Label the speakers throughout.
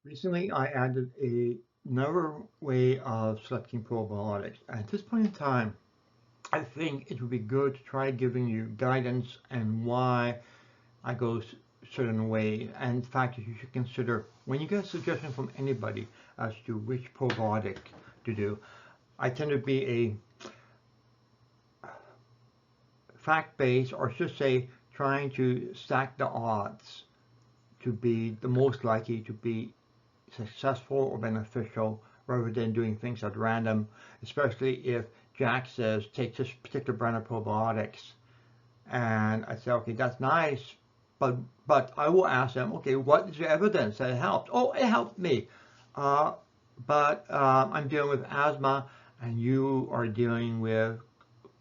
Speaker 1: Recently, I added another way of selecting probiotics. At this point in time, I think it would be good to try giving you guidance and why I go certain way. And in fact, you should consider when you get a suggestion from anybody as to which probiotic to do. I tend to be a fact-based, or should say, trying to stack the odds to be the most likely to be successful or beneficial rather than doing things at random, especially if Jack says take this particular brand of probiotics and I say, okay, that's nice, but I will ask them, okay, what is the evidence that it helped? Oh, it helped me, uh, but I'm dealing with asthma and you are dealing with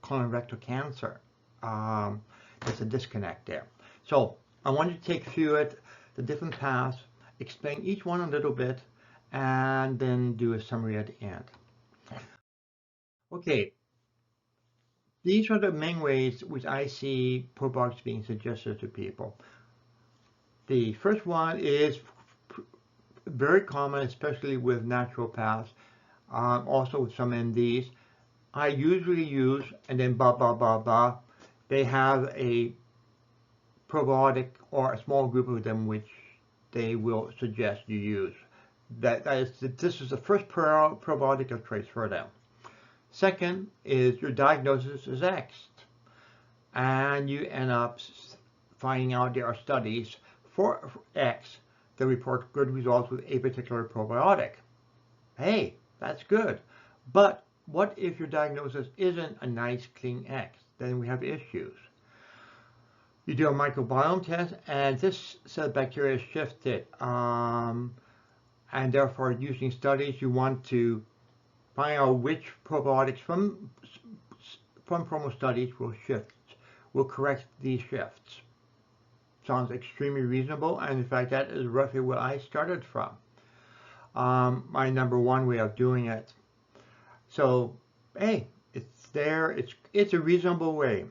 Speaker 1: colorectal cancer. Um, there's a disconnect there. So I wanted to take through it, the different paths, explain each one a little bit, and then do a summary at the end. Okay, these are the main ways which I see probiotics being suggested to people. The first one is very common, especially with naturopaths, also with some MDs. I usually use, and then blah, blah, blah, blah. They have a probiotic or a small group of them which they will suggest you use. This is the first probiotic of choice for them. Second is your diagnosis is X, and you end up finding out there are studies for X that report good results with a particular probiotic. Hey, that's good. But what if your diagnosis isn't a nice clean X? Then we have issues. You do a microbiome test, and this set of bacteria is shifted, and therefore, using studies, you want to find out which probiotics from promo studies will correct these shifts. Sounds extremely reasonable, and in fact, that is roughly where I started from. My number one way of doing it. So, hey, it's there. It's a reasonable way.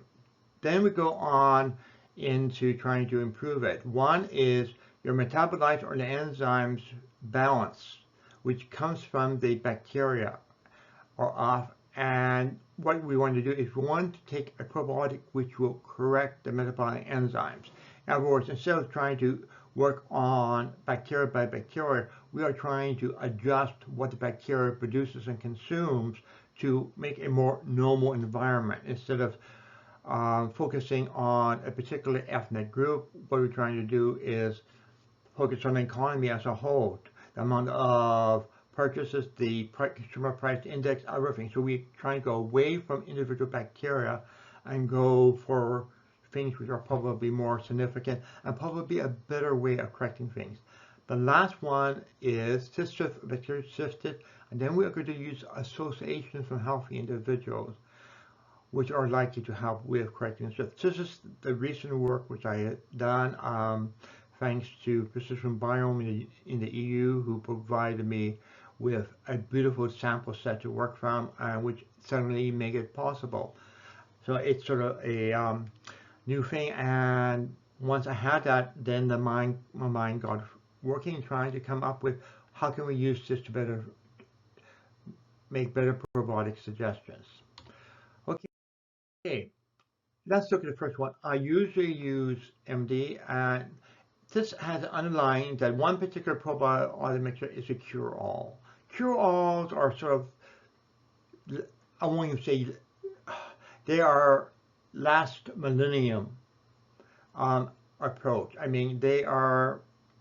Speaker 1: Then we go on into trying to improve it. One is your metabolites or the enzymes balance, which comes from the bacteria or off. And what we want to do is we want to take a probiotic which will correct the metabolic enzymes. In other words, instead of trying to work on bacteria by bacteria, we are trying to adjust what the bacteria produces and consumes to make a more normal environment instead of focusing on a particular ethnic group. What we're trying to do is focus on the economy as a whole, the amount of purchases, the consumer price index, everything. So we try and go away from individual bacteria and go for things which are probably more significant and probably a better way of correcting things. The last one is bacteria shifted, and then we are going to use associations from healthy individuals which are likely to help with correcting shifts. This is the recent work which I had done thanks to Precision Biome in the EU, who provided me with a beautiful sample set to work from, which suddenly make it possible. So it's sort of a new thing, and once I had that, then my mind got working, trying to come up with how can we use this to better make better probiotic suggestions. Okay, let's look at the first one. I usually use MD, and this has an underlying that one particular probiotic mixture is a cure-all. Cure-alls are sort of, I won't even say, they are last millennium approach. I mean, they are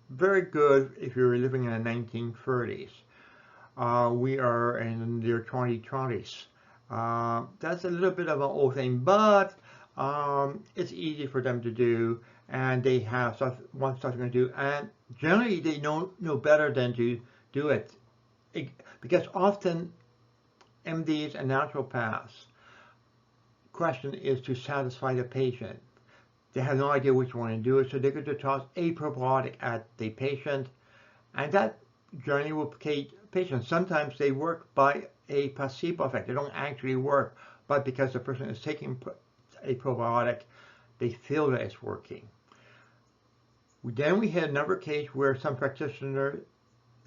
Speaker 1: very good if you're living in the 1930s. We are in the 2020s. That's a little bit of an old thing, but it's easy for them to do, and they have stuff, want stuff to do, and generally they know better than to do it, because often MDs and naturopaths question is to satisfy the patient. They have no idea which one to do it, so they're going to toss a probiotic at the patient, and that generally will placate patients. Sometimes they work by a placebo effect. They don't actually work, but because the person is taking a probiotic, they feel that it's working. Then we had another case where some practitioner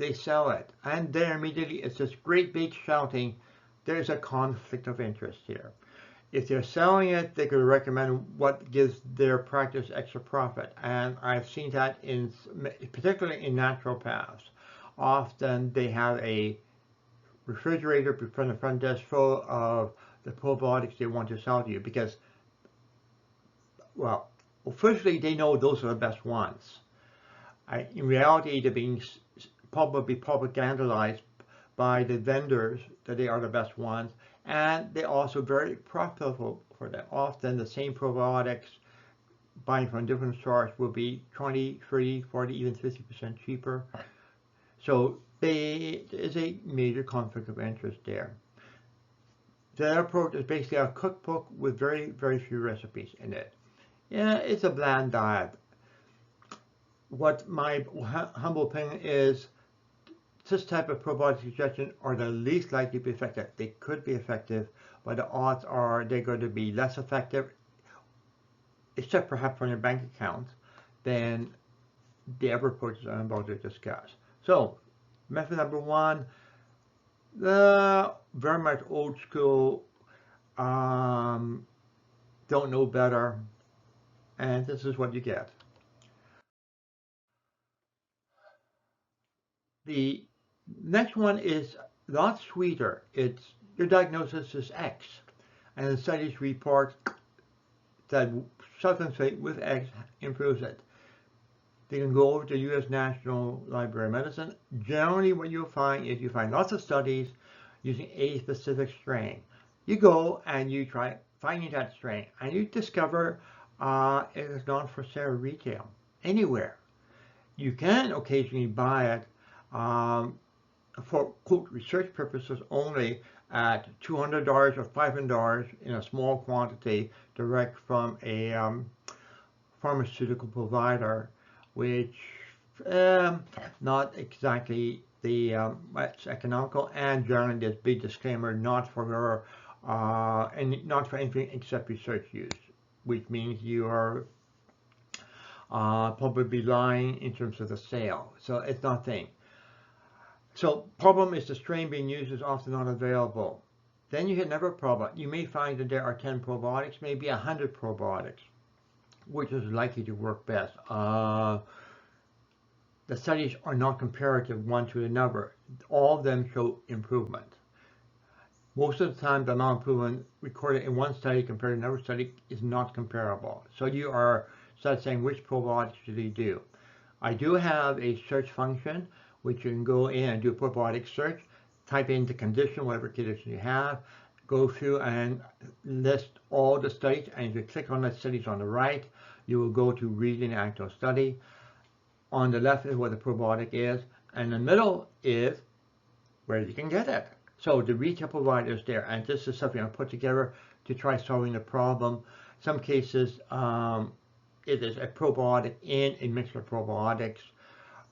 Speaker 1: they sell it. And then immediately it's this great big shouting, there's a conflict of interest here. If they're selling it, they could recommend what gives their practice extra profit. And I've seen that in, particularly in naturopaths. Often they have a refrigerator before the front desk full of the probiotics they want to sell to you because, well, officially they know those are the best ones. In reality, they're being probably propagandized by the vendors that they are the best ones, and they're also very profitable for them. Often the same probiotics buying from different sources will be 20, 30, 40, even 50% cheaper. So there is a major conflict of interest there. Their approach is basically a cookbook with very, very few recipes in it. Yeah, it's a bland diet. What my humble opinion is, this type of probiotic suggestions are the least likely to be effective. They could be effective, but the odds are they're going to be less effective, except perhaps on your bank account, than the other approaches I'm about to discuss. So, method number one, the very much old school, don't know better, and this is what you get. The next one is a lot sweeter. It's your diagnosis is X, and the studies report that sulfate with X improves it. They can go over to U.S. National Library of Medicine. Generally, what you'll find is you find lots of studies using a specific strain. You go and you try finding that strain, and you discover it is not for sale retail anywhere. You can occasionally buy it for quote research purposes only at $200 or $500 in a small quantity direct from a pharmaceutical provider, which not exactly the much economical, and generally there's a big disclaimer not for and not for anything except research use, which means you are probably lying in terms of the sale. So it's nothing. So problem is the strain being used is often not available. Then you hit another problem. You may find that there are 10 probiotics, maybe 100 probiotics. Which is likely to work best. The studies are not comparative one to another. All of them show improvement. Most of the time, the amount of improvement recorded in one study compared to another study is not comparable. So you are start saying which probiotics should you do. I do have a search function which you can go in and do a probiotic search, type in the condition, whatever condition you have, go through and list all the studies, and if you click on the studies on the right, you will go to read an actual study. On the left is what the probiotic is, and the middle is where you can get it. So the retail provider is there, and this is something I put together to try solving the problem. Some cases it is a probiotic in a mixture of probiotics,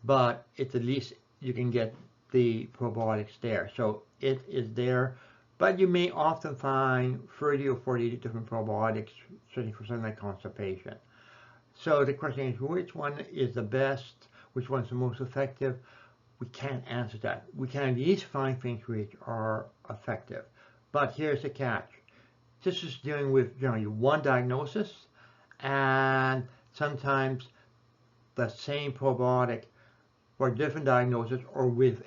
Speaker 1: but it's at least you can get the probiotics there. So it is there, but you may often find 30 or 40 different probiotics searching for something like constipation. So the question is, which one is the best? Which one's the most effective? We can't answer that. We can at least find things which are effective. But here's the catch. This is dealing with generally one diagnosis, and sometimes the same probiotic for different diagnosis, or with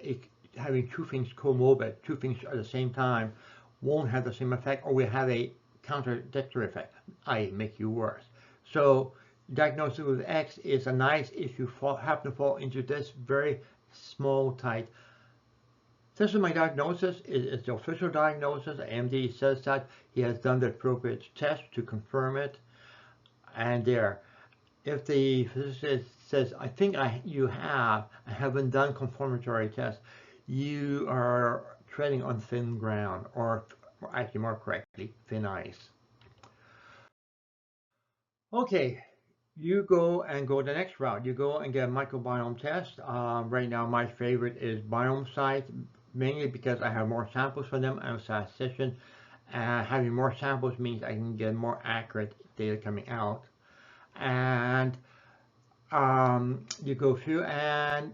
Speaker 1: having two things comorbid, two things at the same time, won't have the same effect, or will have a contradictory effect, i.e. make you worse. So diagnosis with X is a nice if you happen to fall into this very small tight. This is my diagnosis. It's the official diagnosis. The MD says that he has done the appropriate test to confirm it, and there. If the physician says, I think I haven't done confirmatory tests, you are treading on thin ground, or actually more correctly, thin ice. Okay, you go the next route. You go and get a microbiome test. Right now my favorite is BiomeSite, mainly because I have more samples for them. I'm a statistician. Having more samples means I can get more accurate data coming out. And you go through, and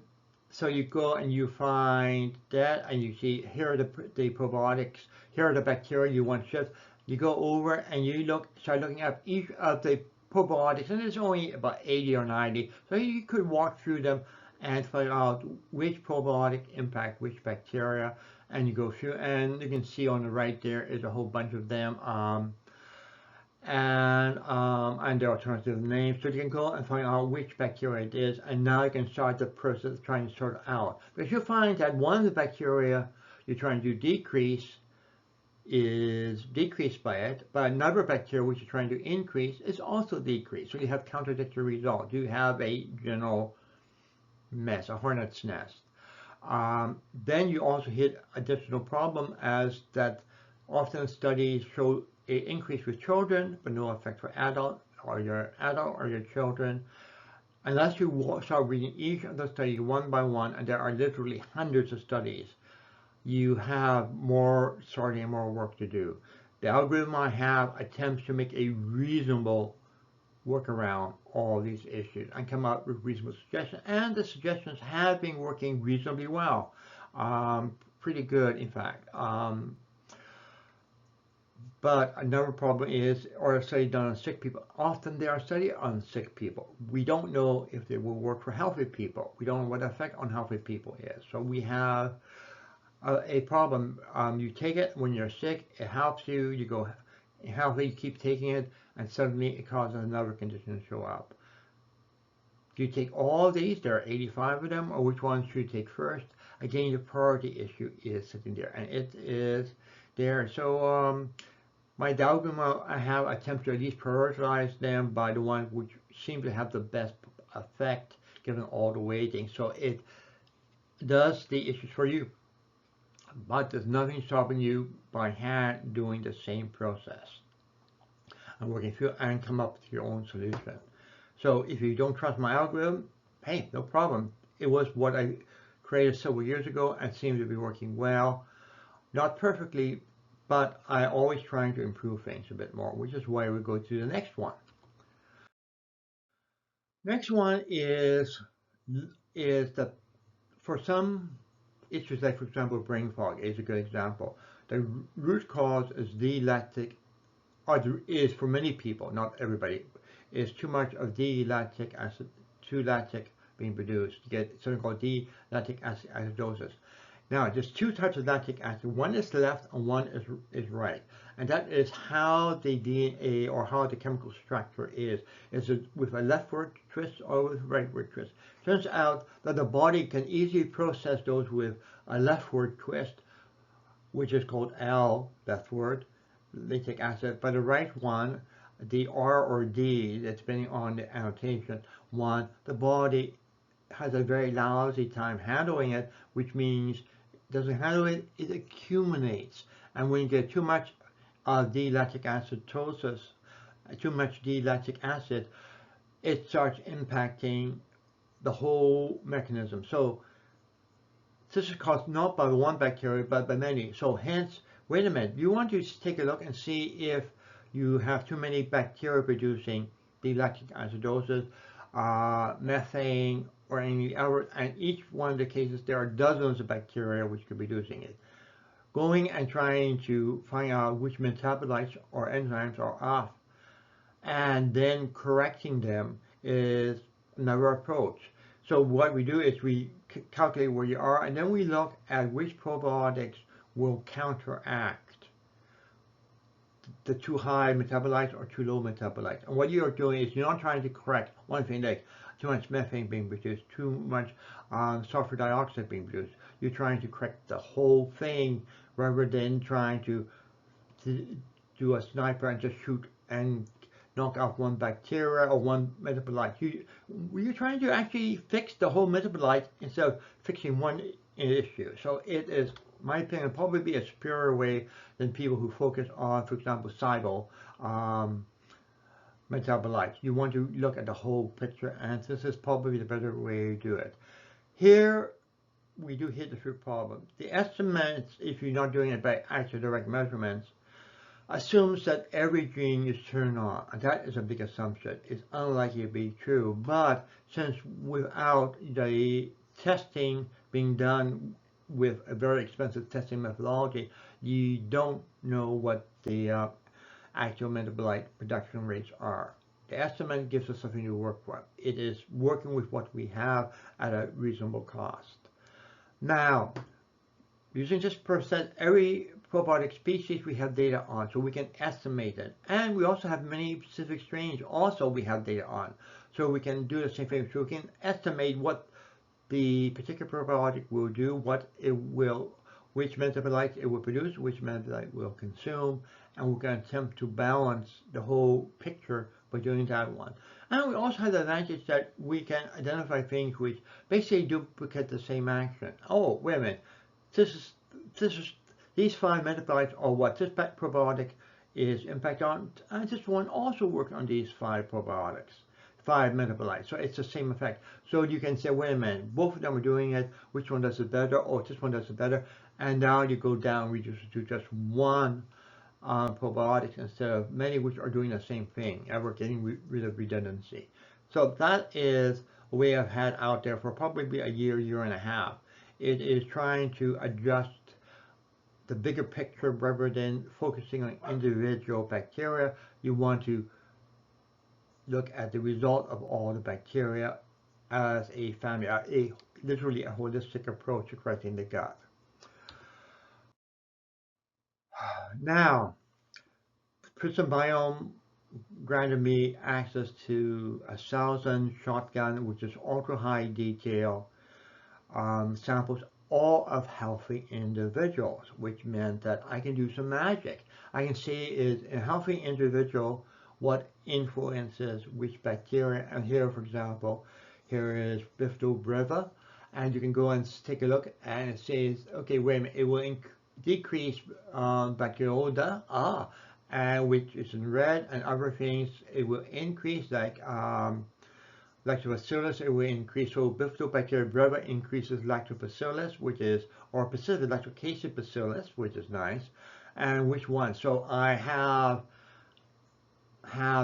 Speaker 1: So you go and you find that, and you see here are the probiotics, here are the bacteria you want to shift. You go over and you start looking at each of the probiotics, and there's only about 80 or 90. So you could walk through them and find out which probiotic impact which bacteria, and you go through, and you can see on the right there is a whole bunch of them. And their alternative names, so you can go and find out which bacteria it is, and now you can start the process of trying to sort it out. But you'll find that one of the bacteria you're trying to decrease is decreased by it, but another bacteria which you're trying to increase is also decreased. So you have contradictory results. You have a general mess, a hornet's nest. Then you also hit additional problem as that often studies show an increase with children, but no effect for adult or your children. Unless you start reading each of the studies one by one, and there are literally hundreds of studies, you have more sorting and more work to do. The algorithm I have attempts to make a reasonable work around all these issues and come up with reasonable suggestions, and the suggestions have been working reasonably well. Pretty good, in fact. But another problem is, or a study done on sick people. Often they are studied on sick people. We don't know if they will work for healthy people. We don't know what the effect on healthy people is. So we have a problem. You take it when you're sick, it helps you, you go healthy, you keep taking it, and suddenly it causes another condition to show up. Do you take all of these? There are 85 of them, or which ones should you take first? Again, the priority issue is sitting there, and it is there. So my algorithm I have attempted to at least prioritize them by the ones which seem to have the best effect given all the weighting. So it does the issues for you, but there's nothing stopping you by hand doing the same process and working through and come up with your own solution. So if you don't trust my algorithm, hey, no problem. It was what I created several years ago and seemed to be working well. Not perfectly, but I always trying to improve things a bit more, which is why we go to the next one. Next one is that for some issues, like for example brain fog is a good example. The root cause is D-lactic, or is for many people, not everybody, is too much of D-lactic acid, 2-lactic being produced. You get something called D-lactic acid acidosis. Now, there's two types of lactic acid. One is left and one is right. And that is how the DNA or how the chemical structure is. Is it with a leftward twist or with a rightward twist? Turns out that the body can easily process those with a leftward twist, which is called L, leftward, lactic acid. But the right one, the R or D, depending on the annotation, one, the body has a very lousy time handling it, which means doesn't handle it, it accumulates. And when you get too much D-lactic acidosis, too much D-lactic acid, it starts impacting the whole mechanism. So this is caused not by one bacteria, but by many. So hence, wait a minute, you want to take a look and see if you have too many bacteria producing D-lactic acidosis, methane, or any other, and each one of the cases there are dozens of bacteria which could be producing it. Going and trying to find out which metabolites or enzymes are off and then correcting them is another approach. So what we do is we calculate where you are, and then we look at which probiotics will counteract the too high metabolites or too low metabolites. And what you're doing is you're not trying to correct one thing, like too much methane being produced, too much sulfur dioxide being produced. You're trying to correct the whole thing rather than trying to do a sniper and just shoot and knock out one bacteria or one metabolite. You're trying to actually fix the whole metabolite instead of fixing one issue. So it is, in my opinion, probably be a superior way than people who focus on, for example, soluble metabolites. You want to look at the whole picture, and this is probably the better way to do it. Here, we do hit the true problem. The estimates, if you're not doing it by actual direct measurements, assumes that every gene is turned on, and that is a big assumption. It's unlikely to be true, but since without the testing being done with a very expensive testing methodology, you don't know what the actual metabolite production rates are. The estimate gives us something to work with. It is working with what we have at a reasonable cost. Now, using this percent, every probiotic species we have data on, so we can estimate it. And we also have many specific strains also we have data on. So we can do the same thing. So we can estimate what the particular probiotic will do, what it will, which metabolites it will produce, which metabolite will consume, and we're going to attempt to balance the whole picture by doing that one. And we also have the advantage that we can identify things which basically duplicate the same action. Oh, wait a minute. These 5 metabolites are what this probiotic is impact on, and this one also works on these 5 probiotics, 5 metabolites. So it's the same effect. So you can say, wait a minute, both of them are doing it. Which one does it better? Oh, this one does it better. And now you go down, reduce it to just one probiotics instead of many which are doing the same thing, and we're getting rid of redundancy. So that is a way I've had out there for probably a year, year and a half. It is trying to adjust the bigger picture rather than focusing on individual bacteria. You want to look at the result of all the bacteria as a family, literally a holistic approach to correcting the gut. Now, Prison Biome granted me access to a 1,000 shotgun, which is ultra high detail samples, all of healthy individuals, which meant that I can do some magic. I can see is a healthy individual what influences which bacteria. And here, for example, here is Bifidobacterium, and you can go and take a look, and it says, okay, wait a minute, it will decrease Bacteroida, and which is in red, and other things it will increase, like lactobacillus, it will increase. So Bifidobacterium breve increases lactobacillus, which is, or Pacific lactobacillus, which is nice. And which one? So I have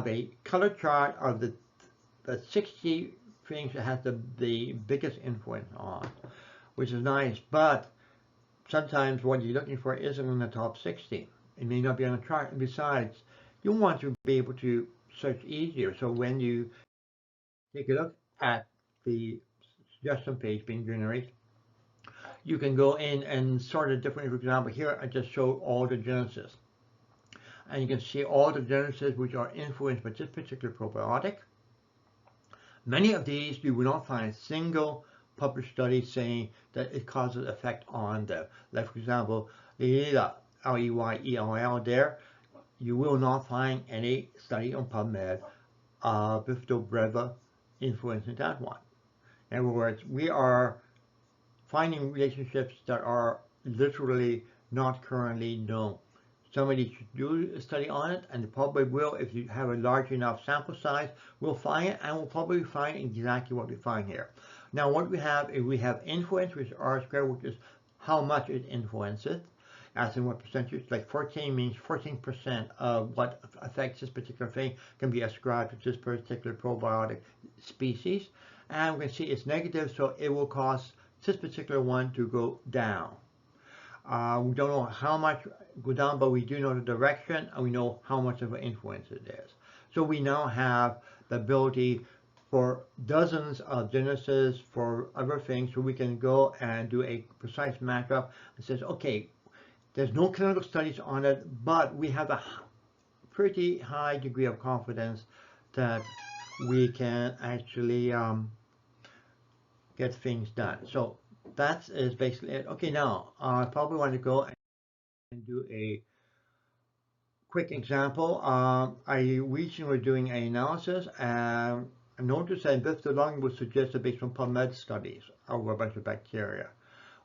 Speaker 1: a color chart of the 60 things that has the biggest influence on, which is nice. But sometimes what you're looking for isn't in the top 60. It may not be on the chart. And besides, you want to be able to search easier. So when you take a look at the suggestion page being generated, you can go in and sort it differently. For example, here I just showed all the genesis. And you can see all the genesis which are influenced by this particular probiotic. Many of these you will not find a single published study saying that it causes effect on them. Like, for example, Leyell, L-E-Y-E-L-L there, you will not find any study on PubMed Bifidobacterium influencing that one. In other words, we are finding relationships that are literally not currently known. Somebody should do a study on it, and they probably will. If you have a large enough sample size, we'll find it, and we'll probably find exactly what we find here. Now, what we have is we have influence, which is R squared, which is how much it influences, as in what percentage. Like 14 means 14% of what affects this particular thing can be ascribed to this particular probiotic species. And we can see it's negative, so it will cause this particular one to go down. We don't know how much go down, but we do know the direction, and we know how much of an influence it is. So we now have the ability for dozens of genesis for other things, so we can go and do a precise matchup and says, okay, there's no clinical studies on it, but we have a pretty high degree of confidence that we can actually get things done. So that is basically it. Okay, now I probably want to go and do a quick example. I recently were doing an analysis, and I noticed that Bifidobacterium was suggested based on PubMed studies over a bunch of bacteria.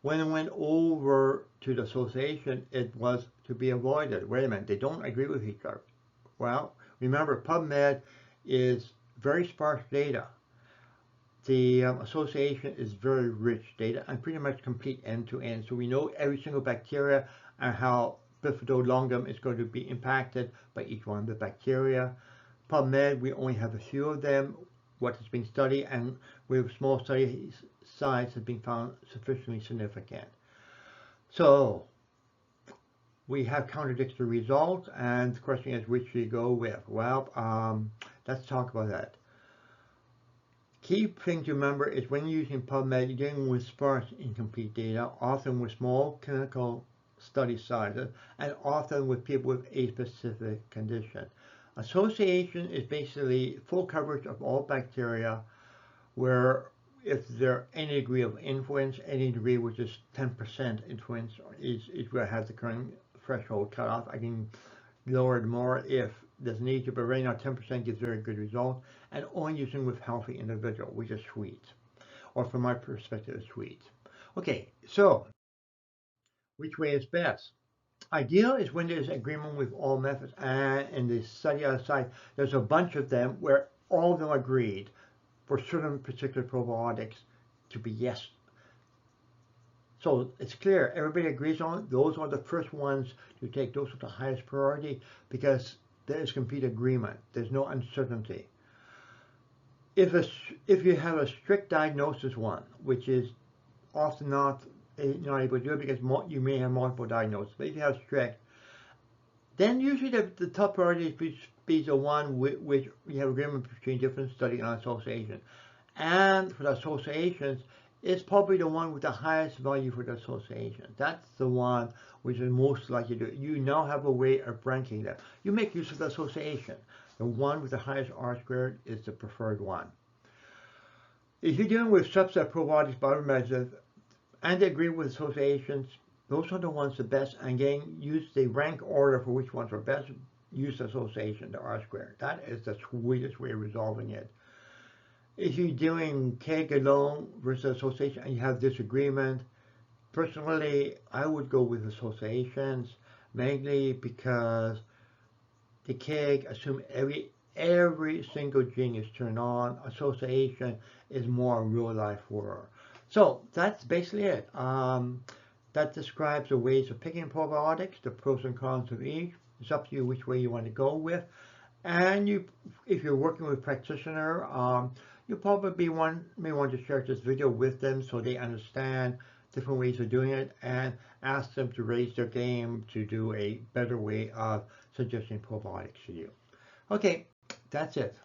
Speaker 1: When it went over to the association, it was to be avoided. Wait a minute, they don't agree with each other. Well, remember, PubMed is very sparse data. The association is very rich data and pretty much complete end-to-end. So we know every single bacteria and how Bifidobacterium is going to be impacted by each one of the bacteria. PubMed, we only have a few of them, what is being studied, and with small study size has been found sufficiently significant. So we have contradictory results, and the question is which do you go with? Well, let's talk about that. Key thing to remember is when using PubMed, you're dealing with sparse, incomplete data, often with small clinical study sizes, and often with people with a specific condition. Association is basically full coverage of all bacteria, where if there any degree of influence, any degree which is 10% influence is where I have the current threshold cut off. I can lower it more if there's need to, but right now 10% gives very good result, and only using with healthy individual, which is sweet, or from my perspective, is sweet. Okay, so which way is best? Ideal is when there's agreement with all methods, and in the study outside, there's a bunch of them where all of them agreed for certain particular probiotics to be yes. So it's clear, everybody agrees on it. Those are the first ones to take. Those are the highest priority because there is complete agreement. There's no uncertainty. If you have a strict diagnosis one, which is often not able to do it because you may have multiple diagnoses, but if you have strict, then usually the top priority is the one which you have agreement between different study and association. And for the associations, it's probably the one with the highest value for the association. That's the one which is most likely to do it. You now have a way of ranking them. You make use of the association. The one with the highest R-squared is the preferred one. If you're dealing with subset probiotics, biomeasures, and they agree with associations, those are the ones the best. And again, use the rank order for which ones are best. Use association, the R-squared. That is the sweetest way of resolving it. If you're doing KEGG alone versus association and you have disagreement, personally, I would go with associations, mainly because the KEGG assume every single gene is turned on. Association is more a real life world. So that's basically it. That describes the ways of picking probiotics, the pros and cons of each. It's up to you which way you want to go with. And if you're working with a practitioner, you probably may want to share this video with them so they understand different ways of doing it and ask them to raise their game to do a better way of suggesting probiotics to you. Okay, that's it.